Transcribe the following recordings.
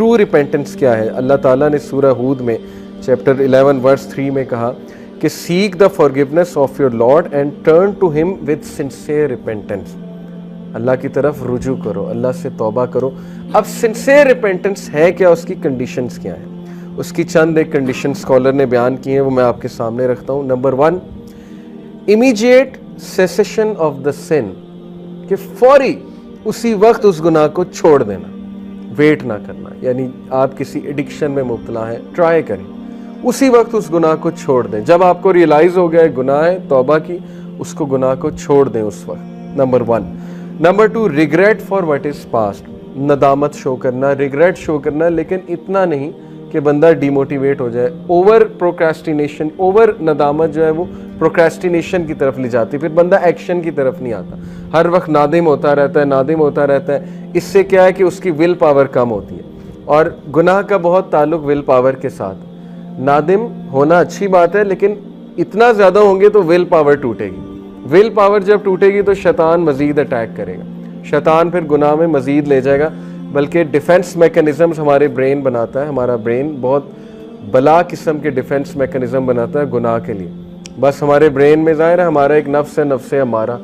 True repentance کیا ہے؟ اللہ تعالیٰ نے سورہ ہود میں چیپٹر 11 ورس 3 میں کہا کہ seek the forgiveness of your Lord and turn to him with sincere repentance. Allah کی طرف رجوع کرو، اللہ سے توبہ کرو. اب سنسیئر ریپینٹنس ہے کیا، اس کی کنڈیشنز کیا ہیں؟ اس کی چند ایک کنڈیشن اسکالر نے بیان کی ہیں، وہ میں آپ کے سامنے رکھتا ہوں. Number 1، immediate cessation of the sin, کہ فوری اسی وقت اس گناہ کو چھوڑ دینا، ویٹ نہ کرنا. یعنی آپ کسی ایڈکشن میں مبتلا ہیں، ٹرائی کریں اسی وقت اس گناہ کو چھوڑ دیں. جب آپ کو ریئلائز ہو گیا گناہ ہے، توبہ کی، اس کو گناہ کو چھوڑ دیں اس وقت. Number 1. Number 2، regret for what is past, ندامت شو کرنا، ریگریٹ شو کرنا، لیکن اتنا نہیں کہ بندہ ڈی موٹیویٹ ہو جائے. اوور پروکریسٹینیشن، اوور ندامت جو ہے وہ پروکریسٹینیشن کی طرف لے جاتی، پھر بندہ ایکشن کی طرف نہیں آتا، ہر وقت نادم ہوتا رہتا ہے، نادم ہوتا رہتا ہے. اس سے کیا ہے کہ اس کی ول پاور کم ہوتی ہے، اور گناہ کا بہت تعلق ول پاور کے ساتھ. نادم ہونا اچھی بات ہے، لیکن اتنا زیادہ ہوں گے تو ول پاور ٹوٹے گی. ول پاور جب ٹوٹے گی تو شیطان مزید اٹیک کرے گا، شیطان پھر گناہ میں مزید لے جائے گا. بلکہ ڈیفنس میکنزمز ہمارے برین بناتا ہے، ہمارا برین بہت بلا قسم کے ڈیفنس میکنزم بناتا ہے گناہ کے لیے. بس ہمارے برین میں ظاہر ہے ہمارا ایک نفس ہے، نفس ہمارا،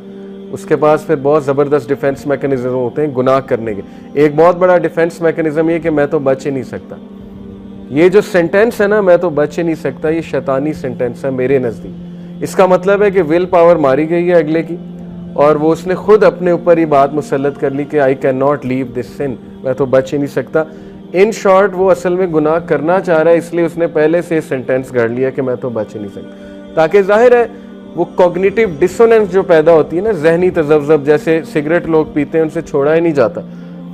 اس کے پاس پھر بہت زبردست ڈیفنس میکنزم ہوتے ہیں گناہ کرنے کے. ایک بہت بڑا ڈیفنس میکنزم یہ کہ میں تو بچ ہی نہیں سکتا. یہ جو سینٹینس ہے نا، میں تو بچ ہی نہیں سکتا، یہ شیطانی سینٹینس ہے میرے نزدیک. اس کا مطلب ہے کہ ول پاور ماری گئی ہے اگلے کی، اور وہ اس نے خود اپنے اوپر یہ بات مسلط کر لی کہ آئی کین ناٹ لیو دس سن، میں تو بچ ہی نہیں سکتا. ان شارٹ وہ اصل میں گناہ کرنا چاہ رہا ہے، اس لیے اس نے پہلے سے سینٹینس گھڑ لیا کہ میں تو بچ ہی نہیں سکتا. تاکہ ظاہر ہے وہ کوگنیٹیو ڈسوننس جو پیدا ہوتی ہے نا، ذہنی تذبذب، جیسے سگریٹ لوگ پیتے ہیں ان سے چھوڑا ہی نہیں جاتا،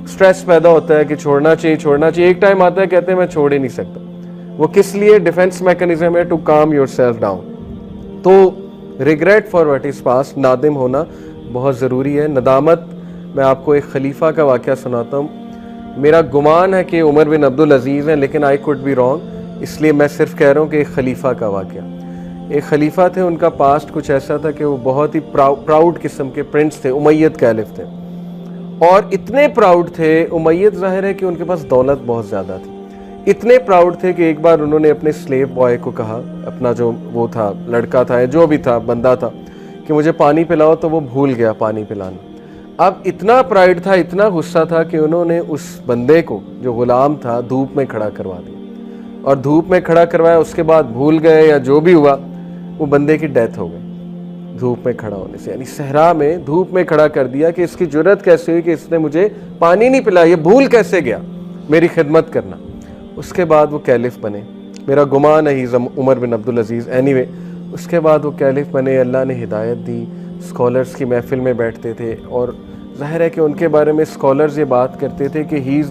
سٹریس پیدا ہوتا ہے کہ چھوڑنا چاہیے چھوڑنا چاہیے. ایک ٹائم آتا ہے کہتے ہیں میں چھوڑ ہی نہیں سکتا. وہ کس لیے؟ ڈیفنس میکنزم ہے to calm yourself down. تو regret for what is past, نادم ہونا بہت ضروری ہے. ندامت، میں آپ کو ایک خلیفہ کا واقعہ سناتا ہوں. میرا گمان ہے کہ عمر بن عبدالعزیز ہیں، لیکن آئی کوڈ بی رانگ، اس لیے میں صرف کہہ رہا ہوں کہ ایک خلیفہ کا واقعہ. ایک خلیفہ تھے، ان کا پاسٹ کچھ ایسا تھا کہ وہ بہت ہی پراؤڈ قسم کے پرنس تھے، امید کیلف تھے. اور اتنے پراؤڈ تھے، امید ظاہر ہے کہ ان کے پاس دولت بہت زیادہ تھی. اتنے پراؤڈ تھے کہ ایک بار انہوں نے اپنے سلیو بوائے کو کہا، اپنا جو وہ تھا لڑکا تھا یا جو بھی تھا بندہ تھا، کہ مجھے پانی پلاؤ، تو وہ بھول گیا پانی پلانا. اب اتنا پرائڈ تھا، اتنا غصہ تھا کہ انہوں نے اس بندے کو جو غلام تھا دھوپ میں کھڑا کروا دیا. اور دھوپ میں کھڑا کروایا، اس کے بعد بھول گئے یا جو بھی ہوا، وہ بندے کی ڈیتھ ہو گئی دھوپ میں کھڑا ہونے سے. یعنی صحرا میں دھوپ میں کھڑا کر دیا کہ اس کی جرت کیسے ہوئی کہ اس نے مجھے پانی نہیں پلایا، یہ بھول کیسے گیا میری خدمت کرنا. اس کے بعد وہ کیلف بنے، میرا گمان ہے عمر بن عبدالعزیز. اینی وے اس کے بعد وہ کیلف بنے، اللہ نے ہدایت دی، اسکالرس کی محفل میں بیٹھتے تھے، اور ظاہر ہے کہ ان کے بارے میں اسکالرز یہ بات کرتے تھے کہ ہی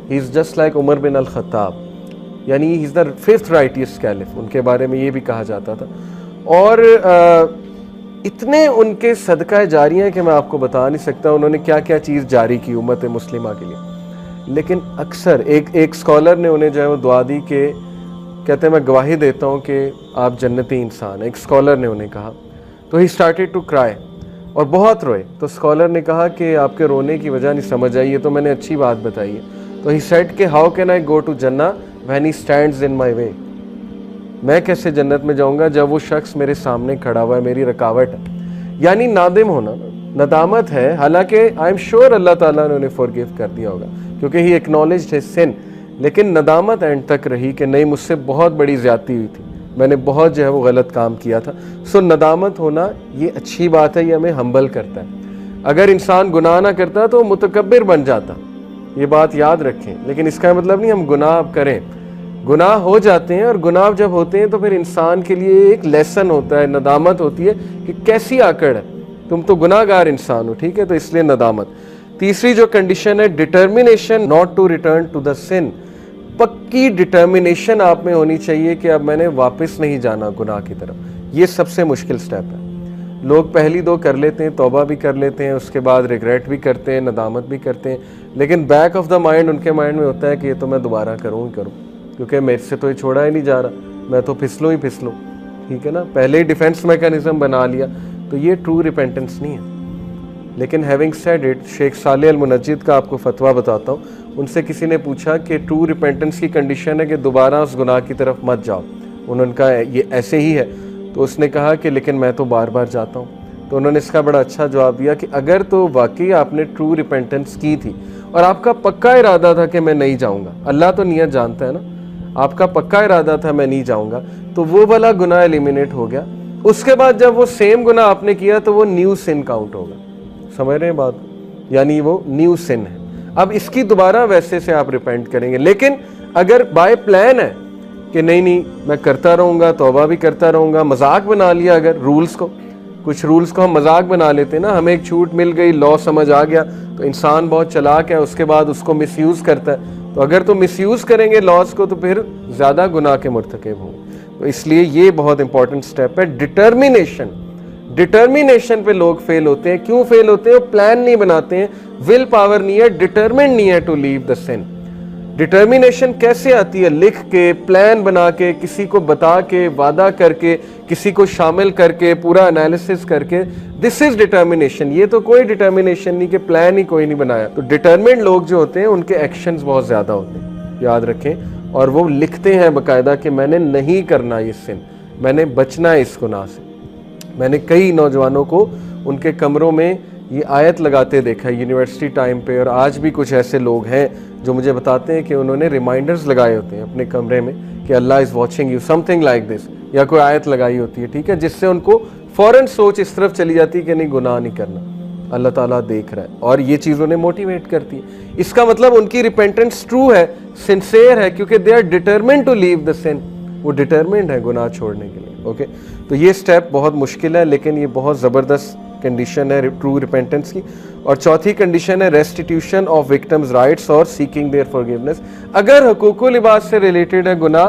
از جسٹ لائک عمر بن الخطاب، یعنی ہی از دا 5th رائٹیسٹ کیلف، ان کے بارے میں یہ بھی کہا جاتا تھا. اور اتنے ان کے صدقہ جاریہ ہیں کہ میں آپ کو بتا نہیں سکتا انہوں نے کیا کیا چیز جاری کی امت مسلمہ کے لیے. لیکن اکثر ایک اسکالر نے انہیں جو ہے وہ دعا دی کہ کہتے ہیں میں گواہی دیتا ہوں کہ آپ جنتی انسان ہیں. ایک اسکالر نے انہیں کہا، تو ہی اسٹارٹیڈ ٹو کرائی، اور بہت روئے. تو اسکالر نے کہا کہ آپ کے رونے کی وجہ نہیں سمجھ آئی، یہ تو میں نے اچھی بات بتائی ہے. تو ہی سیڈ کہ how can I go to جنہ when he stands in my way, میں کیسے جنت میں جاؤں گا جب وہ شخص میرے سامنے کھڑا ہوا ہے، میری رکاوٹ ہے. یعنی نادم ہونا، ندامت ہے. حالانکہ آئی ایم شیور اللہ تعالیٰ نے انہیں فورگیو کر دیا ہوگا کیونکہ ہی ایکنالجڈ ہز سن، لیکن ندامت اینڈ تک رہی کہ نہیں، مجھ سے بہت بڑی زیادتی ہوئی تھی، میں نے بہت جو ہے وہ غلط کام کیا تھا. سو ندامت ہونا یہ اچھی بات ہے، یہ ہمیں ہمبل کرتا ہے. اگر انسان گناہ نہ کرتا تو وہ متکبر بن جاتا، یہ بات یاد رکھیں. لیکن اس کا مطلب نہیں ہم گناہ کریں، گناہ ہو جاتے ہیں، اور گناہ جب ہوتے ہیں تو پھر انسان کے لیے ایک لیسن ہوتا ہے، ندامت ہوتی ہے کہ کیسی آکڑ ہے، تم تو گناہ گار انسان ہو، ٹھیک ہے، تو اس لیے ندامت. تیسری جو کنڈیشن ہے، determination not to return to the sin. پکی ڈٹرمنیشن آپ میں ہونی چاہیے کہ اب میں نے واپس نہیں جانا گناہ کی طرف. یہ سب سے مشکل سٹیپ ہے. لوگ پہلی دو کر لیتے ہیں، توبہ بھی کر لیتے ہیں، اس کے بعد ریگریٹ بھی کرتے ہیں، ندامت بھی کرتے ہیں، لیکن back of the mind in کے مائنڈ میں ہوتا ہے کہ یہ تو میں دوبارہ کروں ہی کروں، کیونکہ میرے سے تو یہ چھوڑا ہی نہیں جا رہا، میں تو پھسلوں ہی پھسلوں. ٹھیک ہے نا، پہلے ہی ڈیفینس میکانزم بنا لیا. تو یہ ٹرو ریپینٹنس نہیں ہے. لیکن ہیونگ سیڈ اٹ، شیخ صالح المنجد کا آپ کو فتویٰ بتاتا ہوں. ان سے کسی نے پوچھا کہ ٹرو ریپینٹنس کی کنڈیشن ہے کہ دوبارہ اس گناہ کی طرف مت جاؤ، انہوں نے کہا یہ ایسے ہی ہے، تو اس نے کہا کہ لیکن میں تو بار بار جاتا ہوں۔ تو انہوں نے اس کا بڑا اچھا جواب دیا کہ اگر تو واقعی آپ نے ٹرو ریپینٹنس کی تھی اور آپ کا پکا ارادہ تھا کہ میں نہیں جاؤں گا، اللہ تو نیت جانتا ہے نا، آپ کا پکا ارادہ تھا میں نہیں جاؤں گا، تو وہ والا گناہ ایلیمینیٹ ہو گیا۔ اس کے بعد جب وہ سیم گناہ آپ نے کیا تو وہ نیو سن کاؤنٹ ہوگا، سمجھ رہے ہیں بات، یعنی وہ نیو سن ہے۔ اب اس کی دوبارہ ویسے سے آپ ریپینٹ کریں گے، لیکن اگر بائی پلان ہے کہ نہیں میں کرتا رہوں گا، توبہ بھی کرتا رہوں گا، مذاق بنا لیا اگر رولز کو، کچھ رولز کو ہم مذاق بنا لیتے ہیں نا، ہمیں ایک چھوٹ مل گئی، لا سمجھ آ گیا، تو انسان بہت چلاک ہے، اس کے بعد اس کو مس یوز کرتا ہے، تو اگر تو مس یوز کریں گے لاز کو تو پھر زیادہ گناہ کے مرتکب ہوں گے۔ تو اس لیے یہ بہت امپورٹنٹ سٹیپ ہے، ڈٹرمینیشن پہ لوگ فیل ہوتے ہیں۔ کیوں فیل ہوتے ہیں؟ وہ پلان نہیں بناتے ہیں، ول پاور نہیں ہے، ڈٹرمنڈ نہیں ہے to leave the sun. Determination کیسے آتی ہے؟ لکھ کے، پلان بنا کے، کسی کو بتا کے، وعدہ کر کے، کسی کو شامل کر کے، پورا انالیسس کر کے، دس از ڈٹرمینیشن۔ یہ تو کوئی ڈٹرمینیشن نہیں کہ پلان ہی کوئی نہیں بنایا۔ تو ڈٹرمنڈ لوگ جو ہوتے ہیں ان کے ایکشنز بہت زیادہ ہوتے ہیں، یاد رکھیں، اور وہ لکھتے ہیں باقاعدہ کہ میں نے نہیں کرنا یہ سن، میں نے بچنا ہے اس گناہ سے۔ میں نے کئی نوجوانوں کو ان کے کمروں میں یہ آیت لگاتے دیکھا یونیورسٹی ٹائم پہ، اور آج بھی کچھ ایسے لوگ ہیں جو مجھے بتاتے ہیں کہ انہوں نے ریمائنڈرز لگائے ہوتے ہیں اپنے کمرے میں کہ Allah is watching you, something like this, یا کوئی آیت لگائی ہوتی ہے، ٹھیک ہے، جس سے ان کو فوراً سوچ اس طرف چلی جاتی ہے کہ نہیں گناہ نہیں کرنا، اللہ تعالیٰ دیکھ رہا ہے، اور یہ چیز انہیں موٹیویٹ کرتی ہے۔ اس کا مطلب ان کی ریپینٹنس ٹرو ہے، سنسیئر ہے، کیونکہ دے آر ڈٹرمنڈ ٹو لیو دا سن، وہ ڈٹرمنڈ ہے گناہ چھوڑنے کے لیے۔ اوکے، تو یہ سٹیپ بہت مشکل ہے، لیکن یہ بہت زبردست کنڈیشن ہے ٹرو ریپینٹنس کی۔ اور چوتھی کنڈیشن ہے ریسٹیٹیوشن آف وکٹمز رائٹس اور سیکنگ دیئر فارگیونیس۔ اگر حقوق و لباس سے ریلیٹڈ ہے گناہ،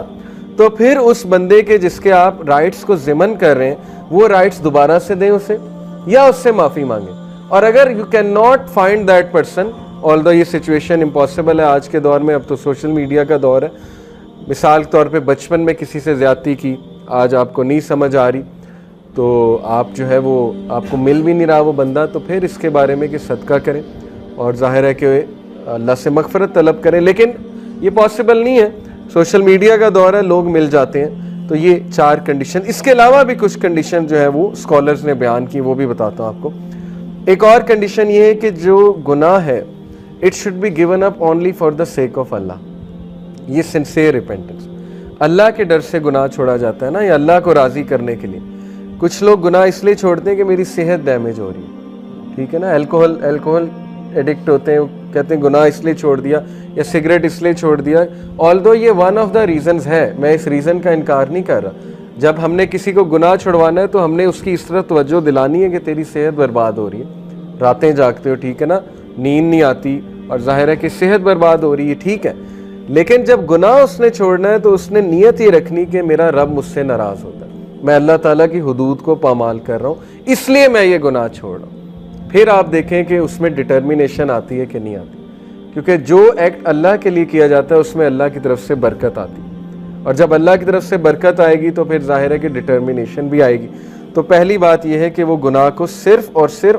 تو پھر اس بندے کے جس کے آپ رائٹس کو ضمن کر رہے ہیں وہ رائٹس دوبارہ سے دیں اسے، یا اس سے معافی مانگیں۔ اور اگر you can not find that person, آلدو یہ سچویشن امپاسبل ہے آج کے دور میں، اب تو سوشل میڈیا کا دور ہے، مثال کے طور پہ بچپن میں کسی سے زیادتی کی، آج آپ کو نہیں سمجھ آ رہی، تو آپ جو ہے وہ آپ کو مل بھی نہیں رہا وہ بندہ، تو پھر اس کے بارے میں کہ صدقہ کریں، اور ظاہر ہے کہ اللہ سے مغفرت طلب کریں، لیکن یہ پاسبل نہیں ہے، سوشل میڈیا کا دور ہے، لوگ مل جاتے ہیں۔ تو یہ 4 کنڈیشن، اس کے علاوہ بھی کچھ کنڈیشن جو ہے وہ اسکالرز نے بیان کی، وہ بھی بتاتا ہوں آپ کو۔ ایک اور کنڈیشن یہ ہے کہ جو گناہ ہے it should be given up only for the sake of Allah, یہ سنسیئر ریپینٹنس، اللہ کے ڈر سے گناہ چھوڑا جاتا ہے نا، یا اللہ کو راضی کرنے کے لیے۔ کچھ لوگ گناہ اس لیے چھوڑتے ہیں کہ میری صحت ڈیمیج ہو رہی ہے، ٹھیک ہے نا، الکوہل ایڈکٹ ہوتے ہیں، وہ کہتے ہیں گناہ اس لیے چھوڑ دیا، یا سگریٹ اس لیے چھوڑ دیا، آلدو یہ ون آف دا ریزنز ہے، میں اس ریزن کا انکار نہیں کر رہا۔ جب ہم نے کسی کو گناہ چھڑوانا ہے تو ہم نے اس کی اس طرح توجہ دلانی ہے کہ تیری صحت برباد ہو رہی ہے، راتیں جاگتے ہو، ٹھیک ہے نا، نیند نہیں آتی، اور ظاہر ہے کہ صحت برباد ہو رہی ہے، ٹھیک ہے، لیکن جب گناہ اس نے چھوڑنا ہے تو اس نے نیت یہ رکھنی کہ میرا رب مجھ سے ناراض ہوتا ہے، میں اللہ تعالیٰ کی حدود کو پامال کر رہا ہوں، اس لیے میں یہ گناہ چھوڑ رہا ہوں۔ پھر آپ دیکھیں کہ اس میں ڈٹرمینیشن آتی ہے کہ نہیں آتی، کیونکہ جو ایکٹ اللہ کے لیے کیا جاتا ہے اس میں اللہ کی طرف سے برکت آتی ہے، اور جب اللہ کی طرف سے برکت آئے گی تو پھر ظاہر ہے کہ ڈٹرمینیشن بھی آئے گی۔ تو پہلی بات یہ ہے کہ وہ گناہ کو صرف اور صرف